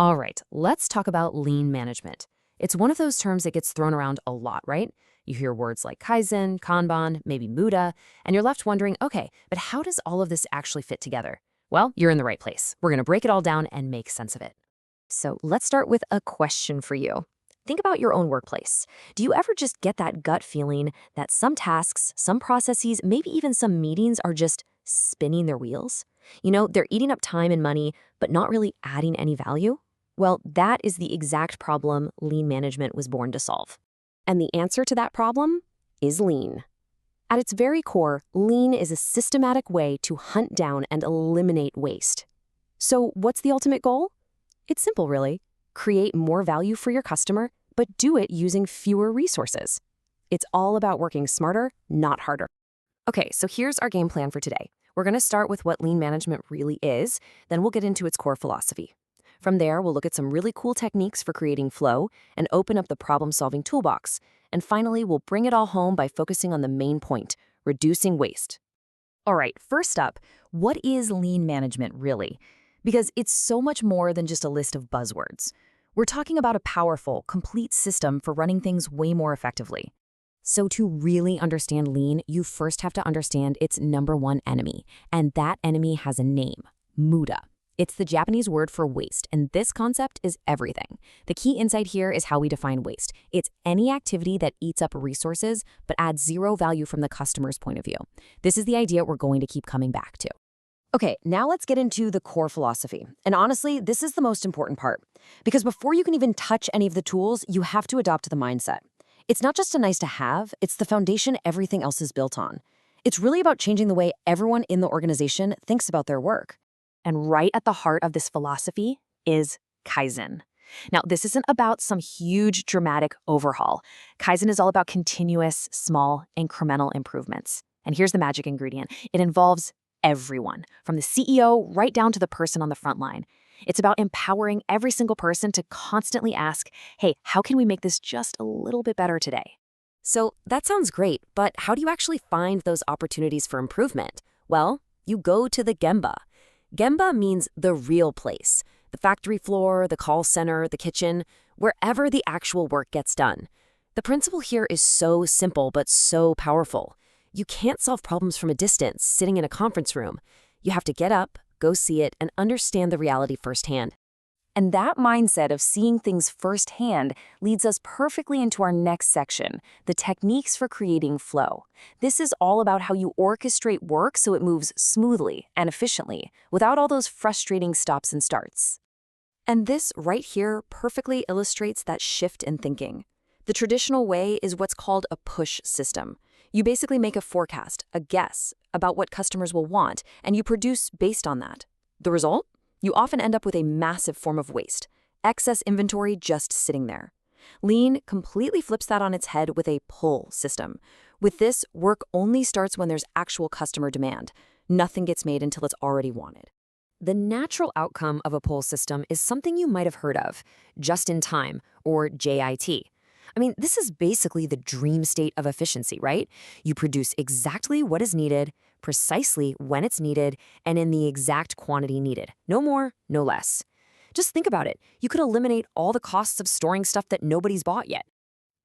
All right, let's talk about lean management. It's one of those terms that gets thrown around a lot, right? You hear words like Kaizen, Kanban, maybe Muda, and you're left wondering, okay, but how does all of this actually fit together? Well, you're in the right place. We're going to break it all down and make sense of it. So let's start with a question for you. Think about your own workplace. Do you ever just get that gut feeling that some tasks, some processes, maybe even some meetings are just spinning their wheels? They're eating up time and money, but not really adding any value? Well, that is the exact problem lean management was born to solve. And the answer to that problem is lean. At its very core, lean is a systematic way to hunt down and eliminate waste. So what's the ultimate goal? It's simple, really. Create more value for your customer, but do it using fewer resources. It's all about working smarter, not harder. Okay, so here's our game plan for today. We're going to start with what lean management really is, then we'll get into its core philosophy. From there, we'll look at some really cool techniques for creating flow and open up the problem-solving toolbox. And finally, we'll bring it all home by focusing on the main point, reducing waste. All right, first up, what is lean management really? Because it's so much more than just a list of buzzwords. We're talking about a powerful, complete system for running things way more effectively. So to really understand lean, you first have to understand its number one enemy, and that enemy has a name, Muda. It's the Japanese word for waste, and this concept is everything. The key insight here is how we define waste. It's any activity that eats up resources but adds zero value from the customer's point of view. This is the idea we're going to keep coming back to. Okay, now let's get into the core philosophy. And honestly, this is the most important part. Because before you can even touch any of the tools, you have to adopt the mindset. It's not just a nice to have, it's the foundation everything else is built on. It's really about changing the way everyone in the organization thinks about their work. And right at the heart of this philosophy is Kaizen. Now, this isn't about some huge, dramatic overhaul. Kaizen is all about continuous, small, incremental improvements. And here's the magic ingredient. It involves everyone, from the CEO right down to the person on the front line. It's about empowering every single person to constantly ask, hey, how can we make this just a little bit better today? So that sounds great, but how do you actually find those opportunities for improvement? Well, you go to the Gemba. Gemba means the real place, the factory floor, the call center, the kitchen, wherever the actual work gets done. The principle here is so simple but so powerful. You can't solve problems from a distance, sitting in a conference room. You have to get up, go see it, and understand the reality firsthand. And that mindset of seeing things firsthand leads us perfectly into our next section, the techniques for creating flow. This is all about how you orchestrate work so it moves smoothly and efficiently, without all those frustrating stops and starts. And this right here perfectly illustrates that shift in thinking. The traditional way is what's called a push system. You basically make a forecast, a guess, about what customers will want, and you produce based on that. The result? You often end up with a massive form of waste, excess inventory just sitting there. Lean completely flips that on its head with a pull system. With this, work only starts when there's actual customer demand. Nothing gets made until it's already wanted. The natural outcome of a pull system is something you might have heard of, just in time, or JIT. I mean, this is basically the dream state of efficiency, right? You produce exactly what is needed, precisely when it's needed, and in the exact quantity needed. No more, no less. Just think about it. You could eliminate all the costs of storing stuff that nobody's bought yet.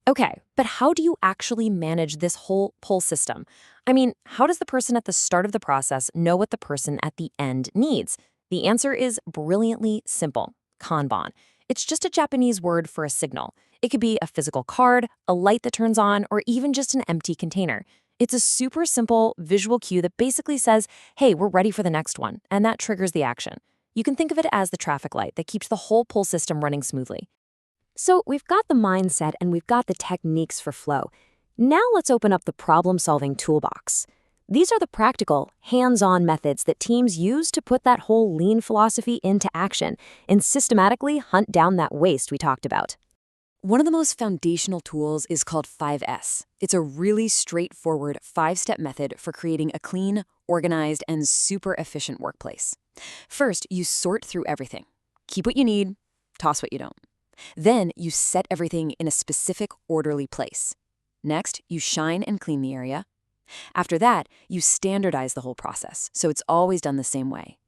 Okay, but how do you actually manage this whole pull system? I mean, how does the person at the start of the process know what the person at the end needs? The answer is brilliantly simple: Kanban. It's just a Japanese word for a signal. It could be a physical card, a light that turns on, or even just an empty container. It's a super simple visual cue that basically says, hey, we're ready for the next one, and that triggers the action. You can think of it as the traffic light that keeps the whole pull system running smoothly. So we've got the mindset and we've got the techniques for flow. Now let's open up the problem-solving toolbox. These are the practical, hands-on methods that teams use to put that whole lean philosophy into action and systematically hunt down that waste we talked about. One of the most foundational tools is called 5S. It's a really straightforward 5-step method for creating a clean, organized, and super efficient workplace. First, you sort through everything. Keep what you need, toss what you don't. Then you set everything in a specific, orderly place. Next, you shine and clean the area. After that, you standardize the whole process, so it's always done the same way.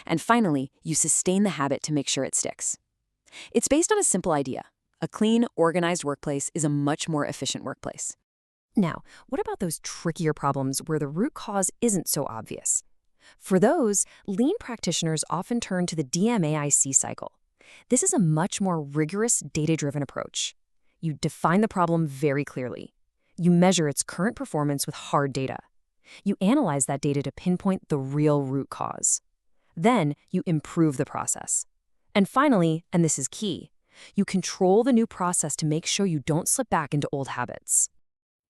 And finally, you sustain the habit to make sure it sticks. It's based on a simple idea. A clean, organized workplace is a much more efficient workplace. Now, what about those trickier problems where the root cause isn't so obvious? For those, lean practitioners often turn to the DMAIC cycle. This is a much more rigorous, data-driven approach. You define the problem very clearly. You measure its current performance with hard data. You analyze that data to pinpoint the real root cause. Then, you improve the process. And finally, and this is key, you control the new process to make sure you don't slip back into old habits.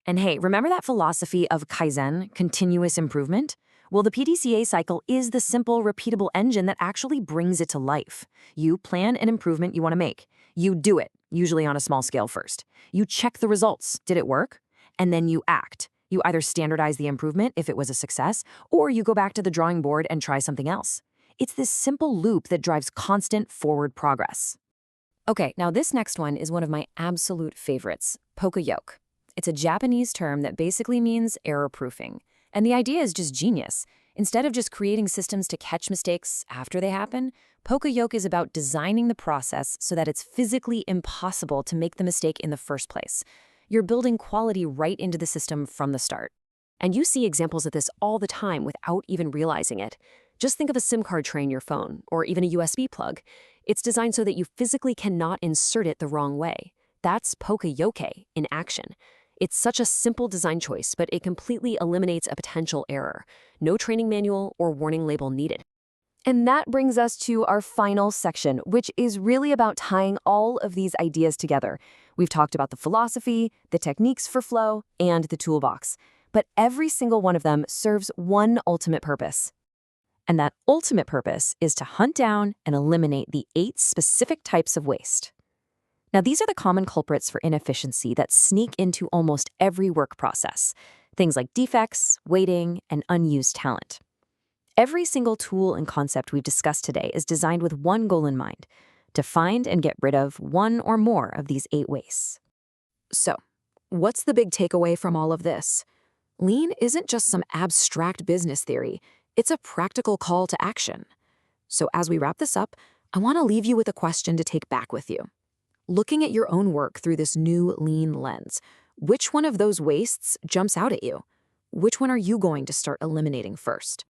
And hey, remember that philosophy of Kaizen, continuous improvement? Well, the PDCA cycle is the simple, repeatable engine that actually brings it to life. You plan an improvement you want to make. You do it, usually on a small scale first. You check the results. Did it work? And then you act. You either standardize the improvement if it was a success, or you go back to the drawing board and try something else. It's this simple loop that drives constant forward progress. Okay, now this next one is one of my absolute favorites, poka-yoke. It's a Japanese term that basically means error-proofing. And the idea is just genius. Instead of just creating systems to catch mistakes after they happen, poka-yoke is about designing the process so that it's physically impossible to make the mistake in the first place. You're building quality right into the system from the start. And you see examples of this all the time without even realizing it. Just think of a SIM card tray in your phone, or even a USB plug. It's designed so that you physically cannot insert it the wrong way. That's poka-yoke in action. It's such a simple design choice, but it completely eliminates a potential error. No training manual or warning label needed. And that brings us to our final section, which is really about tying all of these ideas together. We've talked about the philosophy, the techniques for flow, and the toolbox. But every single one of them serves one ultimate purpose. And that ultimate purpose is to hunt down and eliminate the 8 specific types of waste. Now, these are the common culprits for inefficiency that sneak into almost every work process. Things like defects, waiting, and unused talent. Every single tool and concept we've discussed today is designed with one goal in mind: to find and get rid of one or more of these 8 wastes. So, what's the big takeaway from all of this? Lean isn't just some abstract business theory. It's a practical call to action. So as we wrap this up, I want to leave you with a question to take back with you. Looking at your own work through this new lean lens, which one of those wastes jumps out at you? Which one are you going to start eliminating first?